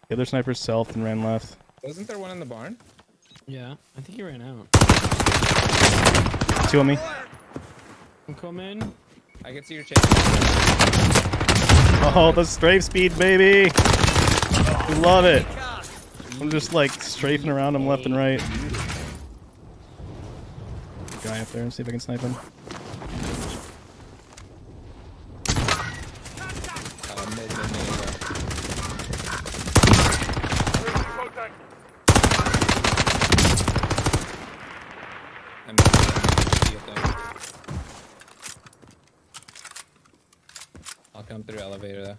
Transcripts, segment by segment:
The other sniper selfed and ran left. Wasn't there one in the barn? Yeah, I think he ran out. Two on me. I'm coming. I can see your chest. Oh, the strafe speed, baby! Love it. I'm just like strafing around him left and right. Guy up there and see if I can snipe him. Mid. I'll come through elevator though.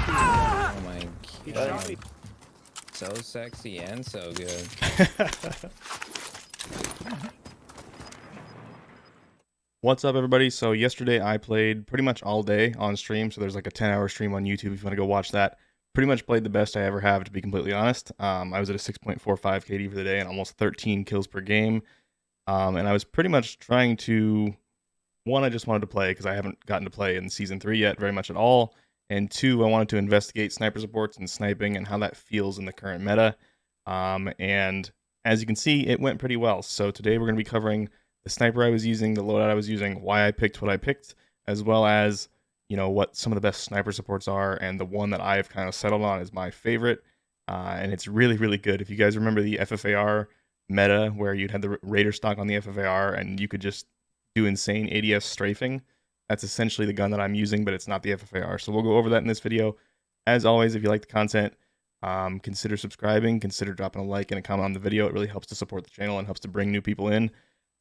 Oh my god. So sexy and so good. What's up, everybody? So yesterday I played pretty much all day on stream. So there's like a 10-hour stream on YouTube if you want to go watch that. Pretty much played the best I ever have, to be completely honest. I was at a 6.45 KD for the day and almost 13 kills per game. And I was pretty much trying to, one, I just wanted to play because I haven't gotten to play in Season 3 yet very much at all. And two, I wanted to investigate sniper supports and sniping and how that feels in the current meta. And as you can see, it went pretty well. So today we're going to be covering the sniper I was using, the loadout I was using, why I picked what I picked, as well as, you know, what some of the best sniper supports are, and the one that I've kind of settled on is my favorite. And it's really, really good. If you guys remember the FFAR meta where you'd had the Raider stock on the FFAR and you could just do insane ADS strafing, that's essentially the gun that I'm using, but it's not the FFAR. So we'll go over that in this video. As always, if you like the content, consider subscribing, consider dropping a like and a comment on the video. It really helps to support the channel and helps to bring new people in.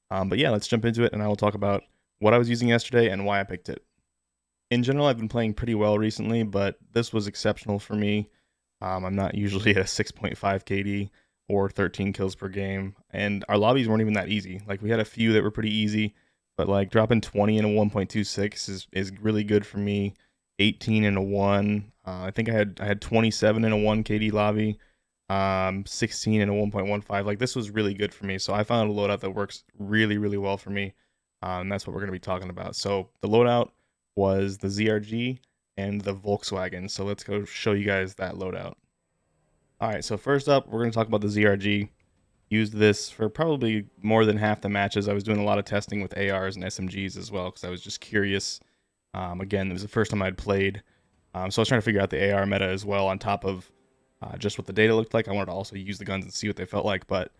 But yeah, let's jump into it, and I will talk about what I was using yesterday and why I picked it. In general, I've been playing pretty well recently, but this was exceptional for me. I'm not usually at a 6.5 KD or 13 kills per game, and our lobbies weren't even that easy. Like, we had a few that were pretty easy, but like dropping 20 in a 1.26 is really good for me. 18 in a 1. I think I had 27 in a 1 KD lobby. 16 in a 1.15. Like, this was really good for me. So I found a loadout that works really, really well for me. And that's what we're going to be talking about. So the loadout was the ZRG and the Volkswagen. So let's go show you guys that loadout. All right, so first up, we're going to talk about the ZRG. Used this for probably more than half the matches. I was doing a lot of testing with ARs and SMGs as well because I was just curious. Again, it was the first time I'd played. So I was trying to figure out the AR meta as well on top of just what the data looked like. I wanted to also use the guns and see what they felt like, but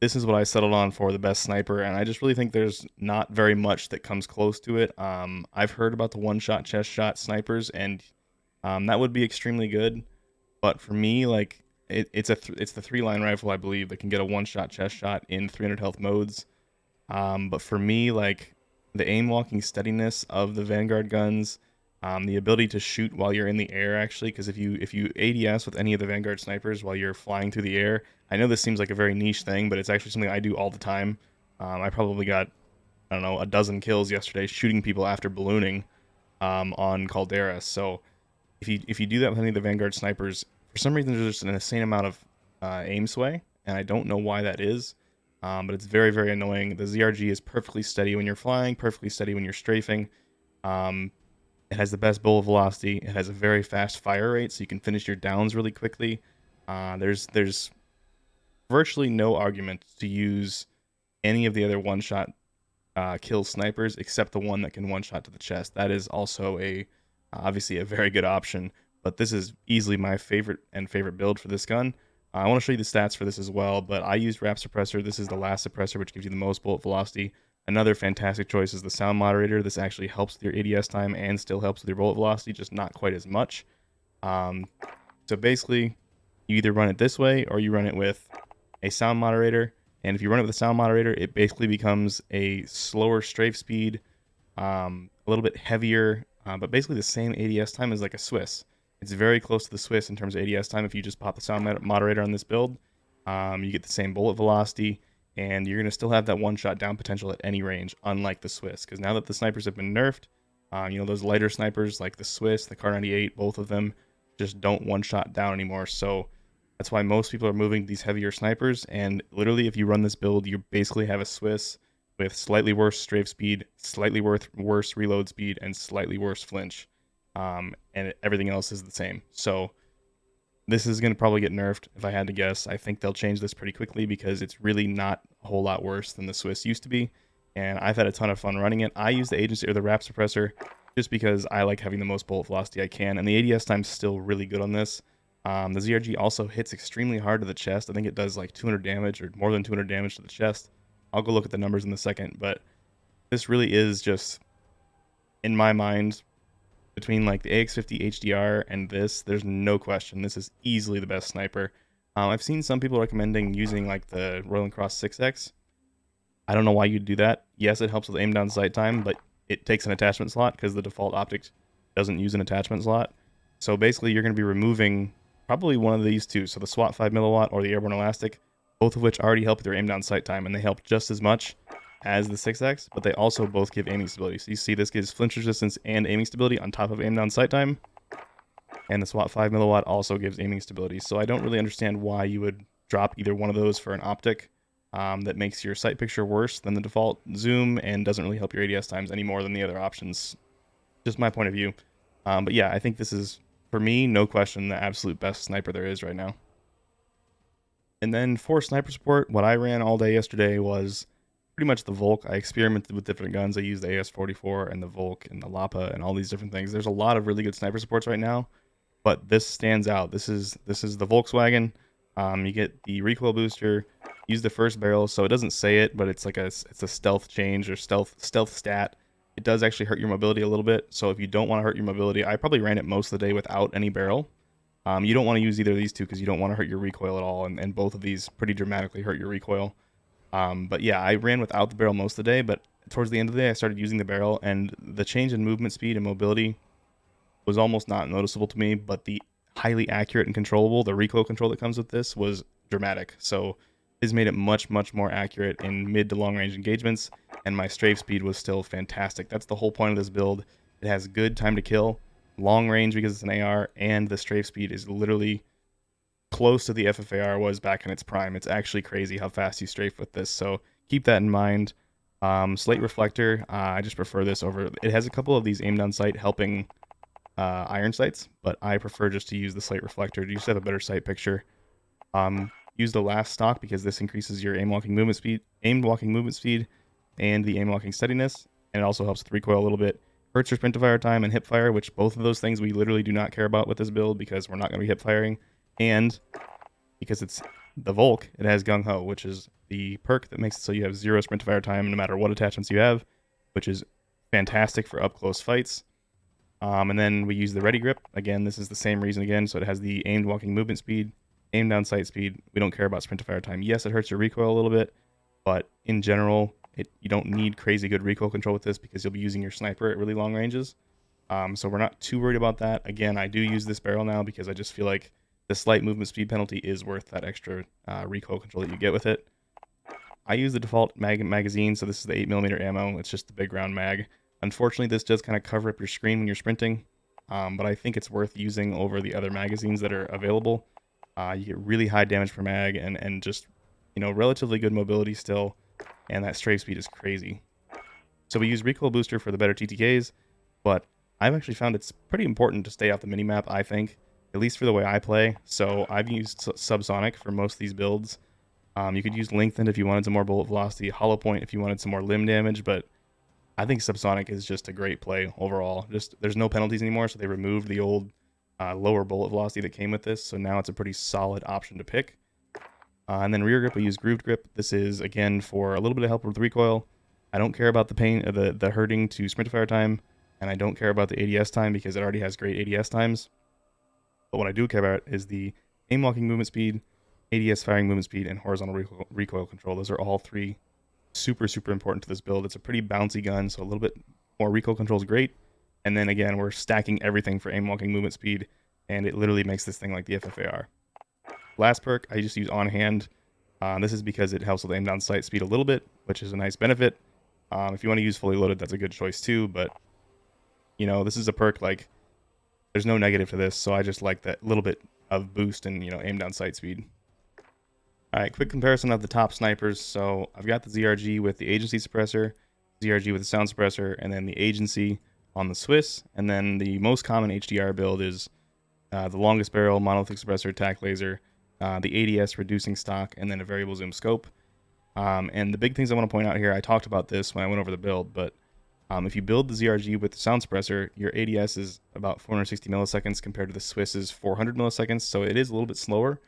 this is what I settled on for the best sniper, and I just really think there's not very much that comes close to it. I've heard about the one-shot chest shot snipers, and that would be extremely good, but for me, like, it's the 3-line rifle, I believe, that can get a one-shot chest shot in 300 health modes. But for me, like, the aim walking steadiness of the Vanguard guns, the ability to shoot while you're in the air, actually, because if you ADS with any of the Vanguard snipers while you're flying through the air, I know this seems like a very niche thing, but it's actually something I do all the time. I probably got, I don't know, a dozen kills yesterday shooting people after ballooning on Caldera. So if you do that with any of the Vanguard snipers, for some reason there's just an insane amount of aim sway, and I don't know why that is. But it's very, very annoying. The ZRG is perfectly steady when you're flying, perfectly steady when you're strafing. It has the best bullet velocity. It has a very fast fire rate, so you can finish your downs really quickly. There's virtually no argument to use any of the other one-shot kill snipers except the one that can one-shot to the chest. That is also obviously a very good option, but this is easily my favorite build for this gun. I want to show you the stats for this as well, but I used Wrap Suppressor. This is the last suppressor, which gives you the most bullet velocity. Another fantastic choice is the Sound Moderator. This actually helps with your ADS time and still helps with your bullet velocity, just not quite as much. So basically, you either run it this way or you run it with a Sound Moderator. And if you run it with a Sound Moderator, it basically becomes a slower strafe speed, a little bit heavier, but basically the same ADS time as like a Swiss. It's very close to the Swiss in terms of ADS time. If you just pop the Sound Moderator on this build, you get the same bullet velocity, and you're going to still have that one-shot down potential at any range, unlike the Swiss. Because now that the snipers have been nerfed, you know, those lighter snipers like the Swiss, the Kar 98, both of them just don't one-shot down anymore. So that's why most people are moving these heavier snipers, and literally if you run this build, you basically have a Swiss with slightly worse strafe speed, slightly worse reload speed, and slightly worse flinch. and everything else is the same. So this is going to probably get nerfed if I had to guess. I think they'll change this pretty quickly because it's really not a whole lot worse than the Swiss used to be. And I've had a ton of fun running it. I use the agency or the wrap suppressor just because I like having the most bullet velocity I can. And the ADS time's still really good on this. The ZRG also hits extremely hard to the chest. I think it does like 200 damage or more than 200 damage to the chest. I'll go look at the numbers in a second, but this really is just, in my mind, between like the AX50 HDR and this, there's no question. This is easily the best sniper. I've seen some people recommending using like the Roland Cross 6X. I don't know why you'd do that. Yes, it helps with aim down sight time, but it takes an attachment slot because the default optic doesn't use an attachment slot. So basically, you're going to be removing probably one of these two. So the SWAT 5 milliwatt or the Airborne Elastic, both of which already help with your aim down sight time, and they help just as much as the 6X, but they also both give aiming stability. So you see this gives flinch resistance and aiming stability on top of aim down sight time. And the SWAT 5 milliwatt also gives aiming stability. So I don't really understand why you would drop either one of those for an optic that makes your sight picture worse than the default zoom and doesn't really help your ADS times any more than the other options. Just my point of view. But yeah, I think this is, for me, no question, the absolute best sniper there is right now. And then for sniper support, what I ran all day yesterday was pretty much the Volk. I experimented with different guns. I used the AS44 and the Volk and the Lapa and all these different things. There's a lot of really good sniper supports right now, but this stands out. This is the Volkswagen. You get the recoil booster. Use the first barrel, so it doesn't say it, but it's like it's a stealth change or stealth stat. It does actually hurt your mobility a little bit. So if you don't want to hurt your mobility, I probably ran it most of the day without any barrel. You don't want to use either of these two because you don't want to hurt your recoil at all, and both of these pretty dramatically hurt your recoil. But yeah, I ran without the barrel most of the day, but towards the end of the day, I started using the barrel, and the change in movement speed and mobility was almost not noticeable to me, but the highly accurate and controllable, the recoil control that comes with this was dramatic. So this made it much, much more accurate in mid to long range engagements, and my strafe speed was still fantastic. That's the whole point of this build. It has good time to kill, long range because it's an AR, and the strafe speed is literally close to the FFAR was back in its prime. It's actually crazy how fast you strafe with this, so keep that in mind. Slate reflector, I just prefer this over. It has a couple of these aim down sight helping iron sights, but I prefer just to use the slate reflector to just have a better sight picture. Use the last stock because this increases your aim walking movement speed, and the aim walking steadiness, and it also helps with recoil a little bit. Hurts your sprint to fire time and hip fire, which both of those things we literally do not care about with this build because we're not going to be hip firing. And because it's the Volk, it has Gung Ho, which is the perk that makes it so you have 0 sprint to fire time no matter what attachments you have, which is fantastic for up close fights. And then we use the ready grip. Again, this is the same reason again. So it has the aimed walking movement speed, aim down sight speed. We don't care about sprint to fire time. Yes, it hurts your recoil a little bit, but in general, you don't need crazy good recoil control with this because you'll be using your sniper at really long ranges. So we're not too worried about that. Again, I do use this barrel now because I just feel like the slight movement speed penalty is worth that extra recoil control that you get with it. I use the default magazine, so this is the 8mm ammo. It's just the big round mag. Unfortunately, this does kind of cover up your screen when you're sprinting, but I think it's worth using over the other magazines that are available. You get really high damage per mag and just, relatively good mobility still, and that strafe speed is crazy. So we use recoil booster for the better TTKs, but I've actually found it's pretty important to stay off the minimap, I think, at least for the way I play. So I've used subsonic for most of these builds. You could use lengthened if you wanted some more bullet velocity, hollow point if you wanted some more limb damage, but I think subsonic is just a great play overall. Just there's no penalties anymore, so they removed the old lower bullet velocity that came with this, so now it's a pretty solid option to pick. And then rear grip, we use grooved grip. This is again for a little bit of help with recoil. I don't care about the pain, the hurting to sprint to fire time, and I don't care about the ADS time because it already has great ADS times. But what I do care about is the aim walking movement speed, ADS firing movement speed, and horizontal recoil control. Those are all three super, super important to this build. It's a pretty bouncy gun, so a little bit more recoil control is great. And then again, we're stacking everything for aim walking movement speed, and it literally makes this thing like the FFAR. Last perk, I just use on hand. This is because it helps with aim down sight speed a little bit, which is a nice benefit. If you want to use fully loaded, that's a good choice too, but this is a perk like there's no negative to this, so I just like that little bit of boost and aim down sight speed. All right, quick comparison of the top snipers. So I've got the ZRG with the agency suppressor, ZRG with the sound suppressor, and then the agency on the Swiss, and then the most common HDR build is the longest barrel, monolithic suppressor, attack laser, the ADS reducing stock, and then a variable zoom scope. And the big things I want to point out here, I talked about this when I went over the build, but if you build the ZRG with the sound suppressor, your ADS is about 460 milliseconds compared to the Swiss's 400 milliseconds, so it is a little bit slower,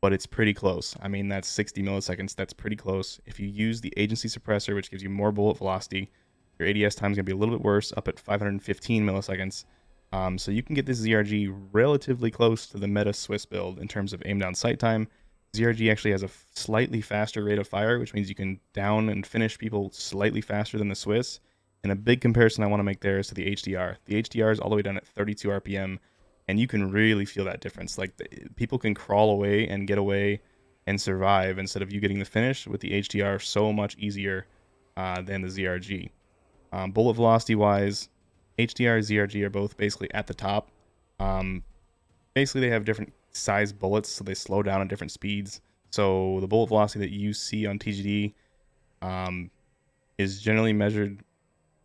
but it's pretty close. I mean, that's 60 milliseconds, that's pretty close. If you use the agency suppressor, which gives you more bullet velocity, your ADS time is going to be a little bit worse, up at 515 milliseconds. So you can get this ZRG relatively close to the meta Swiss build in terms of aim down sight time. ZRG actually has a slightly faster rate of fire, which means you can down and finish people slightly faster than the Swiss. And a big comparison I want to make there is to the HDR. The HDR is all the way down at 32 RPM, and you can really feel that difference. Like, people can crawl away and get away and survive instead of you getting the finish with the HDR so much easier than the ZRG. Bullet velocity wise, HDR and ZRG are both basically at the top. Basically, they have different size bullets, so they slow down at different speeds. So the bullet velocity that you see on TGD is generally measured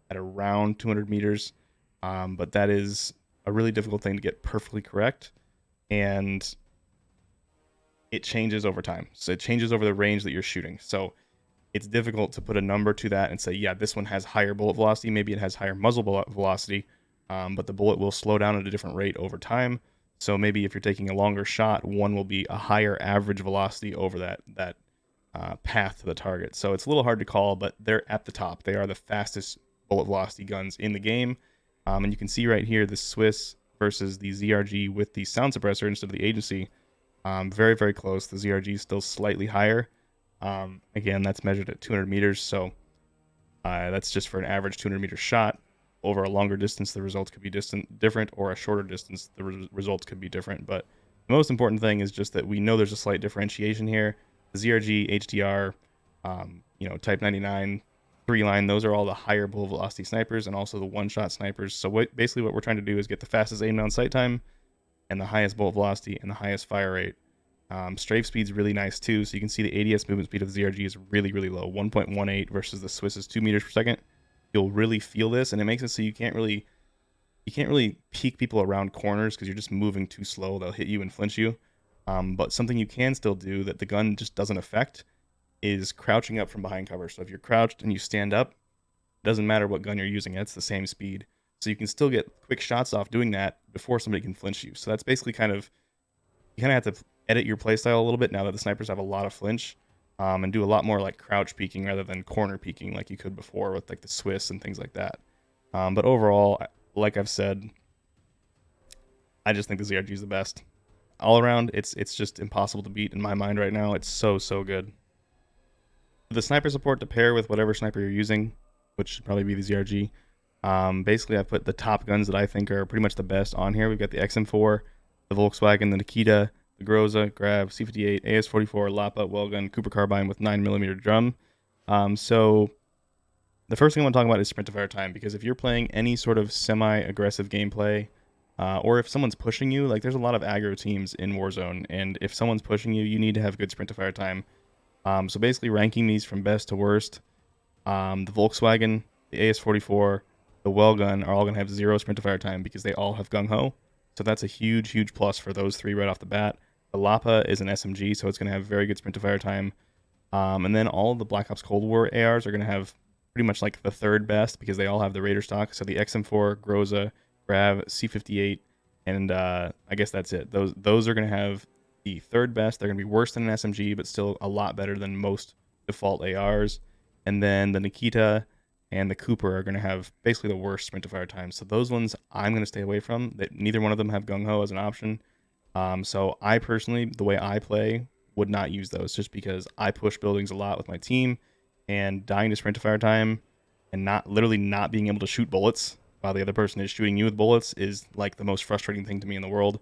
at around 200 meters, but that is a really difficult thing to get perfectly correct, and it changes over time. So it changes over the range that you're shooting. So it's difficult to put a number to that and say, yeah, this one has higher bullet velocity. Maybe it has higher muzzle velocity, but the bullet will slow down at a different rate over time. So maybe if you're taking a longer shot, one will be a higher average velocity over that path to the target. So it's a little hard to call, but they're at the top. They are the fastest bullet velocity guns in the game. And you can see right here the Swiss versus the ZRG with the sound suppressor instead of the agency. Very, very close. The ZRG is still slightly higher. Again, that's measured at 200 meters, so that's just for an average 200 meter shot. Over a longer distance, the results could be different, or a shorter distance, the results could be different. But the most important thing is just that we know there's a slight differentiation here. The ZRG, HDR, Type 99, 3-line, those are all the higher bullet velocity snipers and also the one-shot snipers. So basically what we're trying to do is get the fastest aim down sight time and the highest bullet velocity and the highest fire rate. Strafe speed's really nice too, so you can see the ADS movement speed of the ZRG is really, really low, 1.18 versus the Swiss's 2 meters per second. You'll really feel this, and it makes it so you can't really peek people around corners because you're just moving too slow. They'll hit you and flinch you. But something you can still do that the gun just doesn't affect is crouching up from behind cover. So if you're crouched and you stand up, it doesn't matter what gun you're using, it's the same speed. So you can still get quick shots off doing that before somebody can flinch you. So that's basically you kind of have to edit your playstyle a little bit now that the snipers have a lot of flinch, and do a lot more like crouch peeking rather than corner peeking like you could before with like the Swiss and things like that. But overall, like I've said, I just think the ZRG is the best. All around, it's just impossible to beat in my mind right now. It's so good. The sniper support to pair with whatever sniper you're using, which should probably be the ZRG. Basically, I put the top guns that I think are pretty much the best on here. We've got the XM4, the Volkswagen, the Nikita, the Groza, Grab, C58, AS44, Lapa, Wellgun, Cooper Carbine with 9mm drum. So the first thing I want to talk about is sprint to fire time, because if you're playing any sort of semi-aggressive gameplay, or if someone's pushing you, like there's a lot of aggro teams in Warzone, and if someone's pushing you, you need to have good sprint to fire time. So basically ranking these from best to worst, the Volkswagen, the AS44, the Wellgun are all going to have 0 sprint to fire time because they all have gung-ho. So that's a huge plus for those three right off the bat. The Lapa is an SMG, so it's going to have very good sprint to fire time. And then all of the Black Ops Cold War ARs are going to have pretty much like the third best because they all have the Raider stock. So the XM4, Groza, Grav, C58, and I guess that's it. Those are going to have the third best. They're going to be worse than an SMG, but still a lot better than most default ARs. And then the Nikita and the Cooper are going to have basically the worst sprint to fire time. So those ones I'm going to stay away from. Neither one of them have gung-ho as an option. So I personally, the way I play, would not use those just because I push buildings a lot with my team, and dying to sprint to fire time and literally not being able to shoot bullets while the other person is shooting you with bullets is like the most frustrating thing to me in the world.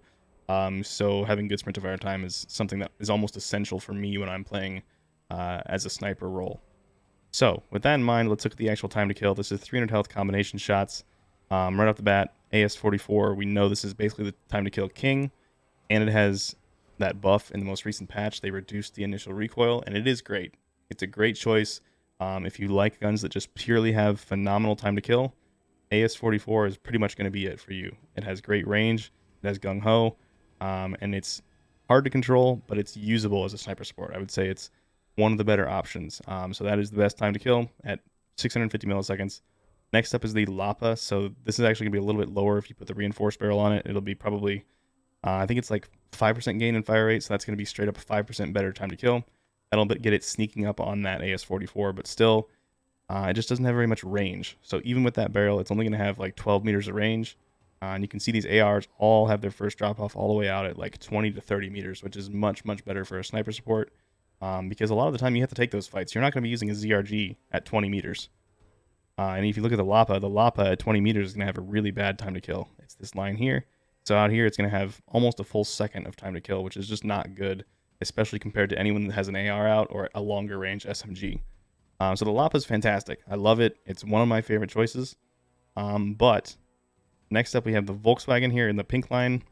So having good sprint to fire time is something that is almost essential for me when I'm playing as a sniper role. So with that in mind, let's look at the actual time to kill. This is 300 health combination shots. Right off the bat, AS44, we know this is basically the time to kill king, and it has that buff in the most recent patch. They reduced the initial recoil, and it is great. It's a great choice if you like guns that just purely have phenomenal time to kill. AS44 is pretty much going to be it for you. It has great range, it has gung-ho, and it's hard to control, but it's usable as a sniper support. I would say it's one of the better options. So that is the best time to kill at 650 milliseconds. Next up is the Lapa. So this is actually going to be a little bit lower if you put the reinforced barrel on it. It'll be probably, I think it's like 5% gain in fire rate, so that's going to be straight up a 5% better time to kill. That'll get it sneaking up on that AS44, but still, it just doesn't have very much range. So even with that barrel, it's only going to have like 12 meters of range. And you can see these ARs all have their first drop off all the way out at like 20 to 30 meters, which is much, much better for a sniper support. Because a lot of the time you have to take those fights. You're not going to be using a ZRG at 20 meters. And if you look at the Lapa at 20 meters is going to have a really bad time to kill. It's this line here. So out here, it's going to have almost a full second of time to kill, which is just not good, especially compared to anyone that has an AR out or a longer range SMG. So the Lapa is fantastic. I love it. It's one of my favorite choices. But next up, we have the Volkswagen here in the pink line,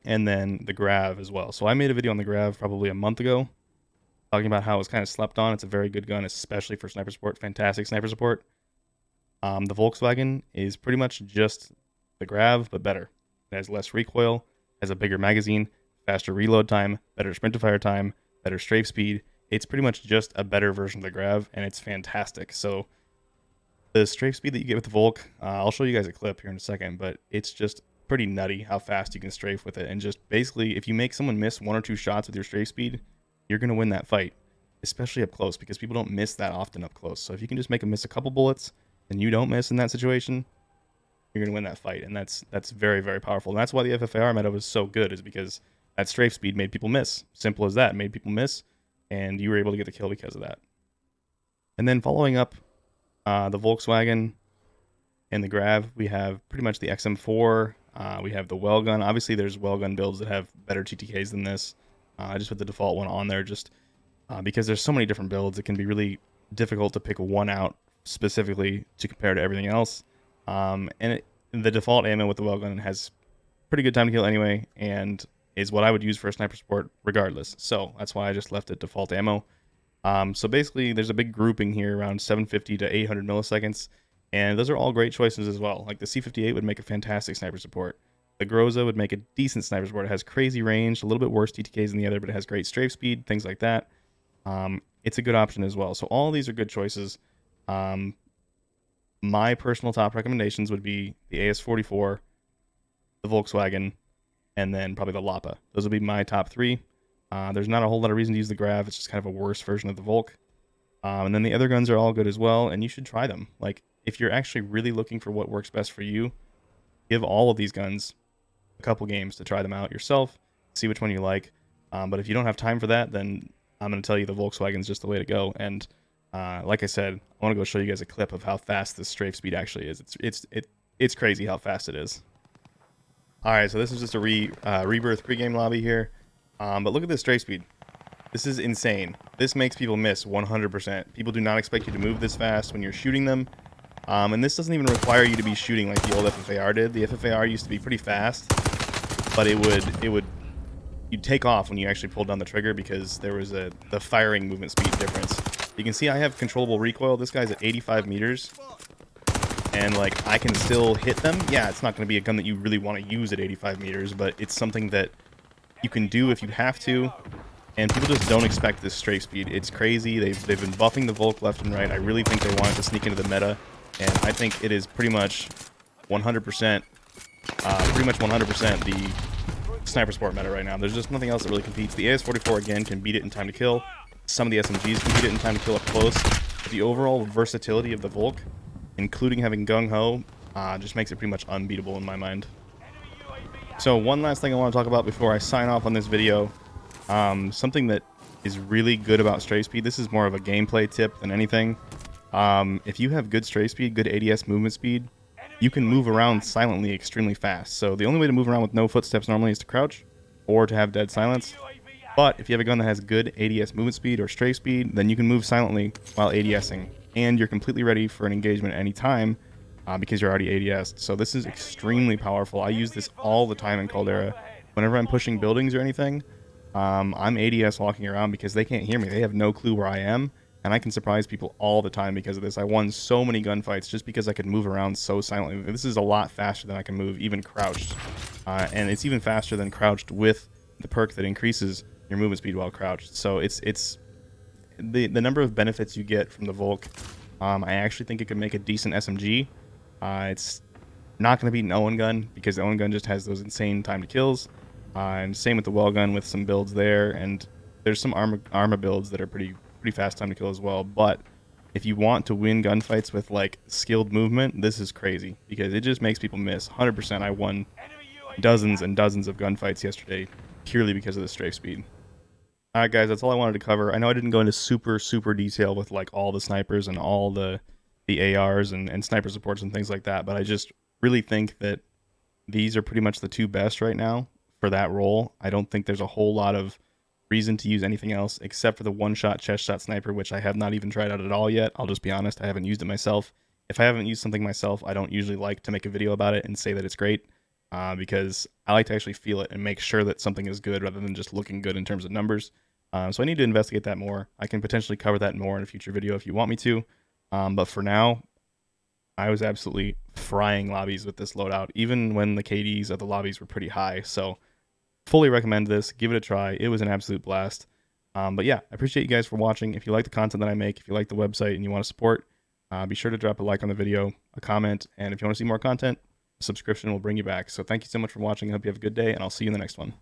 and then the Grav as well. So I made a video on the Grav probably a month ago, talking about how it's kind of slept on. It's a very good gun, especially for sniper support. Fantastic sniper support. The Volkswagen is pretty much just the Grav, but better. It has less recoil, has a bigger magazine, faster reload time, better sprint to fire time, better strafe speed. It's pretty much just a better version of the Grav, and it's fantastic. So the strafe speed that you get with the Volk, I'll show you guys a clip here in a second, but it's just pretty nutty how fast you can strafe with it. And just basically, if you make someone miss 1 or 2 shots with your strafe speed, you're going to win that fight, especially up close, because people don't miss that often up close. So if you can just make them miss a couple bullets and you don't miss in that situation, you're going to win that fight. And that's very, very powerful. And that's why the FFAR meta was so good, is because that strafe speed made people miss. Simple as that. Made people miss, and you were able to get the kill because of that. And then following up the Volkswagen and the Grav, we have pretty much the XM4. We have the Wellgun. Obviously, there's Wellgun builds that have better TTKs than this. I just put the default one on there just because there's so many different builds. It can be really difficult to pick one out specifically to compare to everything else. The default ammo with the Wellgun has pretty good time to kill anyway, and is what I would use for a sniper support regardless. So that's why I just left it default ammo. So basically, there's a big grouping here around 750 to 800 milliseconds, and those are all great choices as well. Like the C58 would make a fantastic sniper support. The Groza would make a decent sniper support. It has crazy range, a little bit worse TTKs than the other, but it has great strafe speed, things like that. It's a good option as well. So all of these are good choices. My personal top recommendations would be the AS44, the Volkswagen, and then probably the Lapa. Those would be my top 3. There's not a whole lot of reason to use the Grav. It's just kind of a worse version of the Volk. And then the other guns are all good as well, and you should try them. Like, if you're actually really looking for what works best for you, give all of these guns a couple games to try them out yourself, see which one you like. But if you don't have time for that, then I'm going to tell you the Volkswagen is just the way to go. And like I said, I want to go show you guys a clip of how fast this strafe speed actually is. It's crazy how fast it is. All right, so this is just a Rebirth pregame lobby here. But look at this strafe speed. This is insane. This makes people miss 100%. People do not expect you to move this fast when you're shooting them. And this doesn't even require you to be shooting like the old FFAR did. The FFAR used to be pretty fast, but you'd take off when you actually pulled down the trigger because there was the firing movement speed difference. You can see I have controllable recoil. This guy's at 85 meters. And like I can still hit them. Yeah, it's not going to be a gun that you really want to use at 85 meters, but it's something that you can do if you have to. And people just don't expect this strafe speed. It's crazy. They've been buffing the Volk left and right. I really think they wanted to sneak into the meta, and I think it is pretty much 100%, the sniper support meta right now. There's just nothing else that really competes. The AS44 again can beat it in time to kill. Some of the SMGs can beat it in time to kill up close. But the overall versatility of the Volk, including having gung-ho, just makes it pretty much unbeatable in my mind. So one last thing I want to talk about before I sign off on this video. Something that is really good about strafe speed, this is more of a gameplay tip than anything. If you have good strafe speed, good ADS movement speed, you can move around silently extremely fast. So the only way to move around with no footsteps normally is to crouch or to have dead silence. But if you have a gun that has good ADS movement speed or strafe speed, then you can move silently while ADSing. And you're completely ready for an engagement at any time because you're already ADS'd. So this is extremely powerful. I use this all the time in Caldera. Whenever I'm pushing buildings or anything, I'm ADS walking around because they can't hear me. They have no clue where I am. and I can surprise people all the time because of this. I won so many gunfights just because I could move around so silently. This is a lot faster than I can move, even crouched. And it's even faster than crouched with the perk that increases your movement speed while crouched. So it's the number of benefits you get from the Volk. I actually think it could make a decent SMG. It's not going to beat an Owen gun because the Owen gun just has those insane time to kills. And same with the well gun with some builds there, and there's some armor builds that are pretty fast time to kill as well. But if you want to win gunfights with like skilled movement, this is crazy because it just makes people miss. 100%. I won dozens and dozens of gunfights yesterday purely because of the strafe speed. All right, guys, that's all I wanted to cover. I know I didn't go into super detail with like all the snipers and all the ARs and sniper supports and things like that, but I just really think that these are pretty much the two best right now for that role. I don't think there's a whole lot of reason to use anything else except for the one-shot chest shot sniper, which I have not even tried out at all yet. I'll just be honest, I haven't used it myself. If I haven't used something myself, I don't usually like to make a video about it and say that it's great, because I like to actually feel it and make sure that something is good rather than just looking good in terms of numbers. So I need to investigate that more. I can potentially cover that more in a future video if you want me to. But for now, I was absolutely frying lobbies with this loadout, even when the KDs of the lobbies were pretty high. So fully recommend this. Give it a try. It was an absolute blast. But yeah, I appreciate you guys for watching. If you like the content that I make, if you like the website and you want to support, be sure to drop a like on the video, a comment, and if you want to see more content, a subscription will bring you back. So thank you so much for watching. I hope you have a good day, and I'll see you in the next one.